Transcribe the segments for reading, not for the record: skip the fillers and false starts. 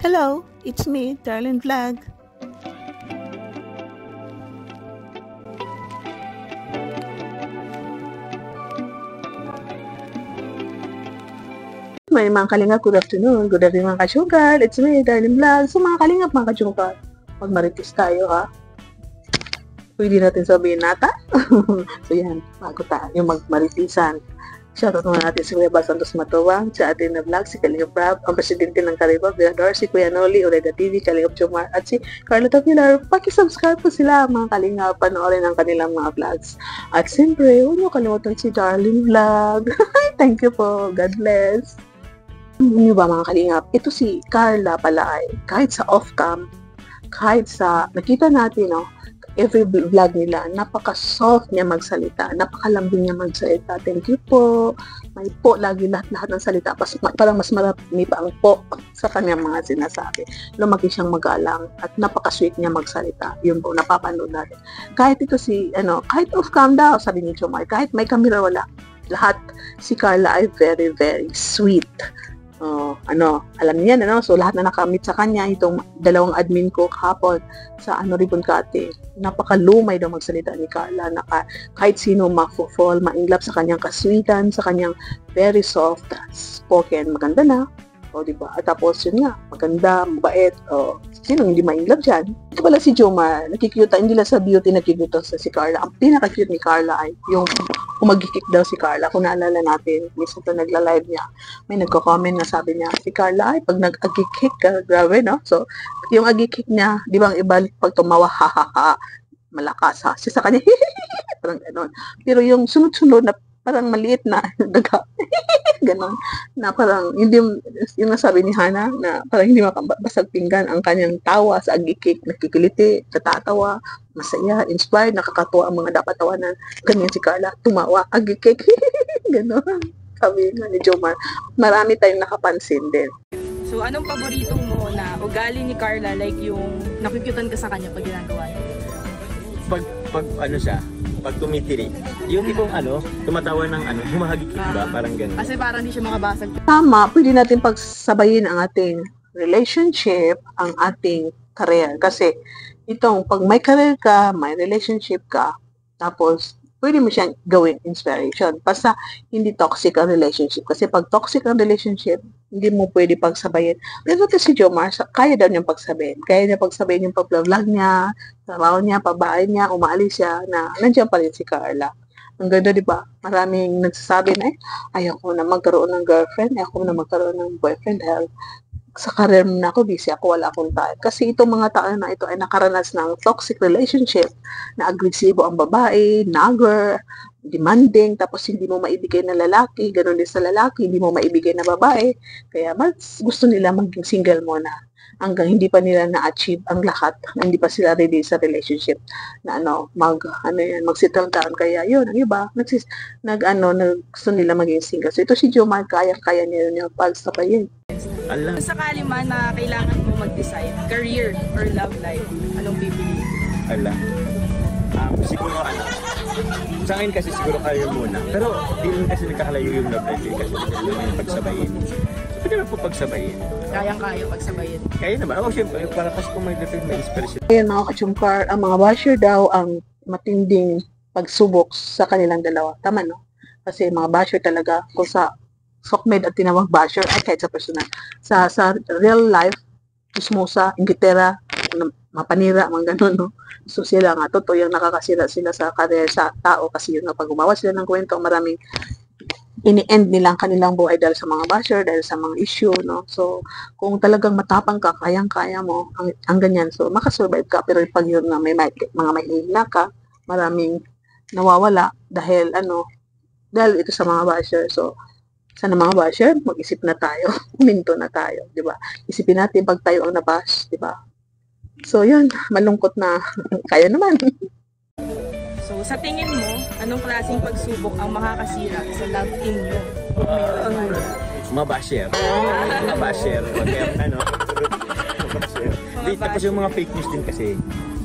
Hello, it's me, Darlene Vlog. May mga kalingap, good afternoon. Good afternoon mga ka-sugar. It's me, Darlene Vlog. So mga kalingap, mga ka-sugar, magmaritis tayo ha. Pwede natin sabihin nata. So yan, bago tayo magmaritisan. Shoutout muna natin si Kuya Bal Santos Matubang, sa atin na vlog, si Kalingap Rab, ang presidente ng Karibab, Virador, si Kuya Noli, Orega TV, Kalingap Jomar, at si Carla Tapilar. Paki-subscribe po sila mga kalingap, panoorin ang kanilang mga vlogs. At siyempre, huwag niyo kalimutan si Darlene Vlog. Thank you po. God bless. Ano ba mga kalingap? Ito si Carla pala ay kahit sa off-cam, kahit sa nakita natin, no, every vlog nila, napaka-soft niya magsalita, napakalambing niya magsalita. Thank you po. May po lagi lahat ng salita. Parang mas marami pa ang po sa kanyang mga sinasabi. Lumaki siyang magalang at napaka-sweet niya magsalita. Yun po, napapanood natin. Kahit ito si, kahit off-cam daw, sabi ni Jomar, kahit may camera wala, lahat si Carla ay very, very sweet. Alam niya na, so lahat na nakamit sa kanya, itong dalawang admin ko kahapon sa Ribbon Cutting, napakalumay daw magsalita ni Carla, kahit sino ma-fall, ma-inglap sa kanyang kaswitan, sa kanyang very soft spoken, maganda na, diba? At tapos yun nga, maganda, mabait, sino hindi ma-inglap dyan? Ito pala si Jomar, nakikita, hindi lang sa beauty nakikita sa si Carla, ang pinaka-cute ni Carla ay yung umagikik daw si Carla. Kung naalala natin, minsan ito nagla-live niya, may nagko-comment na sabi niya, si Carla ay pag nag-agikik, grabe, no? So, yung agikik niya, di ba ang iba pag tumawa, ha, malakas ha. Sa kanya, parang gano'n. Pero yung sunod-sunod na parang maliit na daga, gano'n, na parang hindi, yung nasabi ni Hana, na parang hindi makabasag pinggan ang kanyang tawa sa agikik, nakikiliti, natatawa, masaya, inspired, nakakatuwa ang mga dapat tawanan. Ganyan si Carla, tumawa, agikik, gano'n. Sabi nga ni Jomar, marami tayong nakapansin din. So, anong paborito mo na ugali ni Carla, like yung nakukyutan ka sa kanya pag ginagawa niya? Pag tumitiri, yung tipong tumatawa ng humahagikik ba, parang gano'n. Kasi parang hindi siya makabasag. Tama, pwede natin pagsabayin ang ating relationship, ang ating career. Kasi itong pag may career ka, may relationship ka, tapos pwede mo siyang gawing inspiration. Basta hindi toxic ang relationship. Kasi pag toxic ang relationship, hindi mo pwede pagsabayin. Pero ito si Jomar, kaya daw niyang pagsabayin. Kaya niya pagsabayin yung pag-vlog niya, trabaho niya, pabahay niya, umaalis siya, na nandiyan pa rin si Carla. Ang ganda, di ba? Maraming nagsasabi na, ayoko na magkaroon ng girlfriend, ayoko na magkaroon ng boyfriend dahil sa career na ako, busy ako, wala akong time. Kasi itong mga tao na ito ay nakaranas ng toxic relationship, na agresibo ang babae, nagger, demanding, tapos hindi mo maibigay na lalaki, ganoon din sa lalaki, hindi mo maibigay na babae. Kaya mas gusto nila maging single muna hanggang hindi pa nila na-achieve ang lahat, hindi pa sila ready sa relationship na mag-settle down. Kaya yun, ang iba, gusto nila maging single. So ito si Jomar, kaya niya yung pagsabayin. Kung sakali man na kailangan mo mag-decide, career or love life, anong pipiliin? Siguro sa akin kasi siguro career muna. Pero di rin kasi nagkakalayo yung love life kasi pwede naman yung pagsabayin. So pwede naman po pagsabayin. Kayang-kaya pagsabayin. Kaya naman. Siyempre, para kasi kung may inspiration. Ayan mga kachumkar, ang mga basher daw ang matinding pagsubok sa kanilang dalawa. Tama, no? Kasi mga basher talaga, kung sa sokmed at tinawag basher, ay kahit sa personal. Sa real life, chismosa, ingitera, mapanira, mga ganun, no? So sila nga, totoo yung nakakasira sila sa career sa tao kasi yun nga, pag gumawa sila ng kwento, maraming ini-end nilang kanilang buhay dahil sa mga basher, dahil sa mga issue, no? So, kung talagang matapang ka, kayang-kaya mo, ang ganyan, so makasurvive ka, pero pag yun na may mga mahihina ka, maraming nawawala dahil dahil ito sa mga basher. So, sana mga basher, mag-isip na tayo, minto na tayo, di ba? Isipin natin pag tayo ang nabash, di ba? So, yun, malungkot na kaya naman. So, sa tingin mo, anong klaseng pagsubok ang makakasira sa love team nyo? Mabasher. Mabasher. Mabasher. Tapos yung mga fake news din kasi,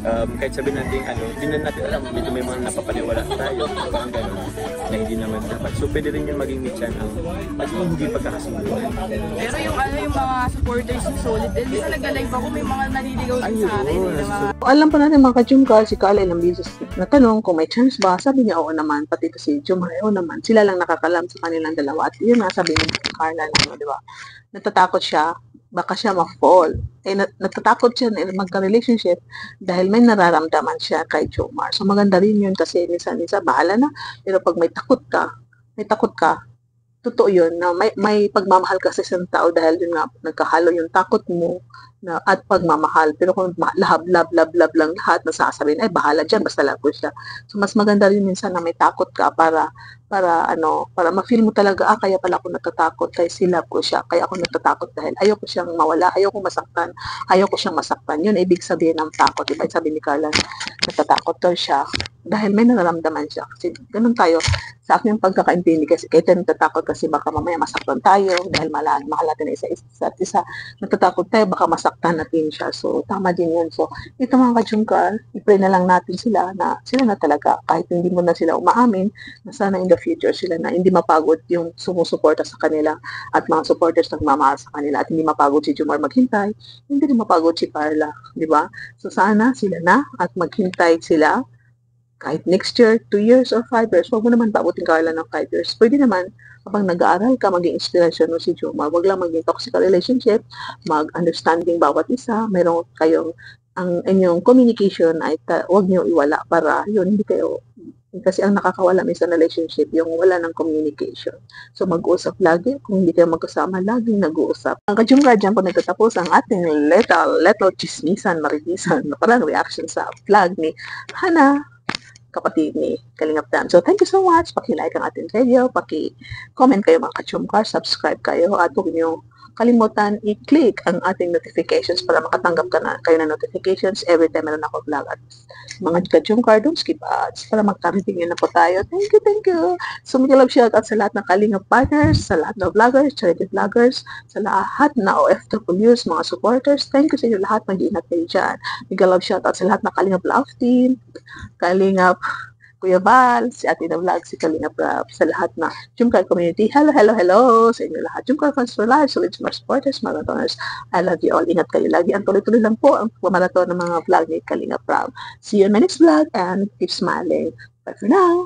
kahit sabihin natin hindi na natin alam, medyo may mga napapaniwala tayo, parang gano'n, na hindi naman dapat. So pwede rin yung maging mityan ang at hindi pagkakasunduan. Pero yung mga supporters ni Solid, di sa nag-live ako, may mga naliligaw din sa akin. Ayun. Yung mga Alam pa natin mga kajungkal, si Carla ilang beses natanong kung may chance ba, sabi niya oo naman, pati ito si Jumar, oo naman, sila lang nakakalam sa kanilang dalawa. At yun nga sabi ni Carla lang, di ba? Natatakot siya, baka siya ma-fall. Natatakot siya na magka-relationship dahil may nararamdaman siya kay Jomar. So maganda rin yun kasi minsan-minsan bahala na. Pero pag may takot ka, totoo yun na may pagmamahal ka sa isang tao dahil yun nga nagkahalo yung takot mo at pagmamahal. Pero kung love lang lahat, nasasabihin, ay bahala dyan, basta love ko siya. So mas maganda rin minsan na may takot ka para ma-feel mo talaga, kaya pala ako natatakot dahil love ko siya, kaya ako natatakot dahil ayoko siyang mawala, ayoko siyang masaktan. Yun ibig sabihin ng takot, diba? Sabi ni Carla, natatakot daw siya dahil may nararamdaman siya. Kasi ganun tayo, sa aking pagkakaintindi kasi kahit natatakot kasi baka mamaya masaktan tayo dahil mahal natin isa't isa. Natatakot tayo baka masaktan natin siya. So tama din yun. So ito mga kajungkal, i-pray na lang natin sila na talaga kahit hindi mo na sila umaamin, na sana in the future sila na hindi mapagod yung sumusuporta sa kanila at mga supporters nagmamahal sa kanila at hindi mapagod si Jomar maghintay, hindi rin mapagod si Carla, di ba? So sana sila na at maghintay sila kahit next year, 2 years or 5 years, huwag mo naman paabutin Carla ng 5 years. Pwede naman, kapag nag-aaral ka, maging inspirasyon mo si Jomar. Huwag lang maging toxic relationship, mag-understanding bawat isa, mayroon kayong, ang inyong communication ay huwag niyo iwala para yun, hindi kayo, kasi ang nakakawala minsan relationship, yung wala ng communication. So mag-uusap lagi, kung hindi kayo magkasama, laging nag-uusap. Ang kajungkal dyan po nagtatapos ang ating little chismisan, maritisan, parang reaction sa vlog ni Hana, kapatid ni Kalingap Dan. So, thank you so much. Paki-like ang ating video. Paki-comment kayo mga kachumkar. Subscribe kayo. At huwag niyo kalimutan i-click ang ating notifications para makatanggap kayo ng notifications every time meron ako vlog. At mga kachumkar, don't skip ads para magkariting na po tayo. Thank you. So, may love shoutout sa lahat ng Kalingap partners, sa lahat ng vloggers, charity vloggers, sa lahat na OFWs, mga supporters. Thank you sa inyo lahat. Mag-iingat kayo dyan. May love shoutout sa lahat ng Kalingap Love Team, Kalingap Kuya Val, si Ate na Vlog, si Kalingap Rap, sa lahat na Jumcar community. Hello sa inyo lahat. Jumcar fans for life, solid smart supporters, marathoners. I love you all. Ingat kayo lagi. Ang tuloy-tuloy lang po ang pamarathon ng mga vlog ni Kalingap Rap. See you in my next vlog and keep smiling. Bye for now.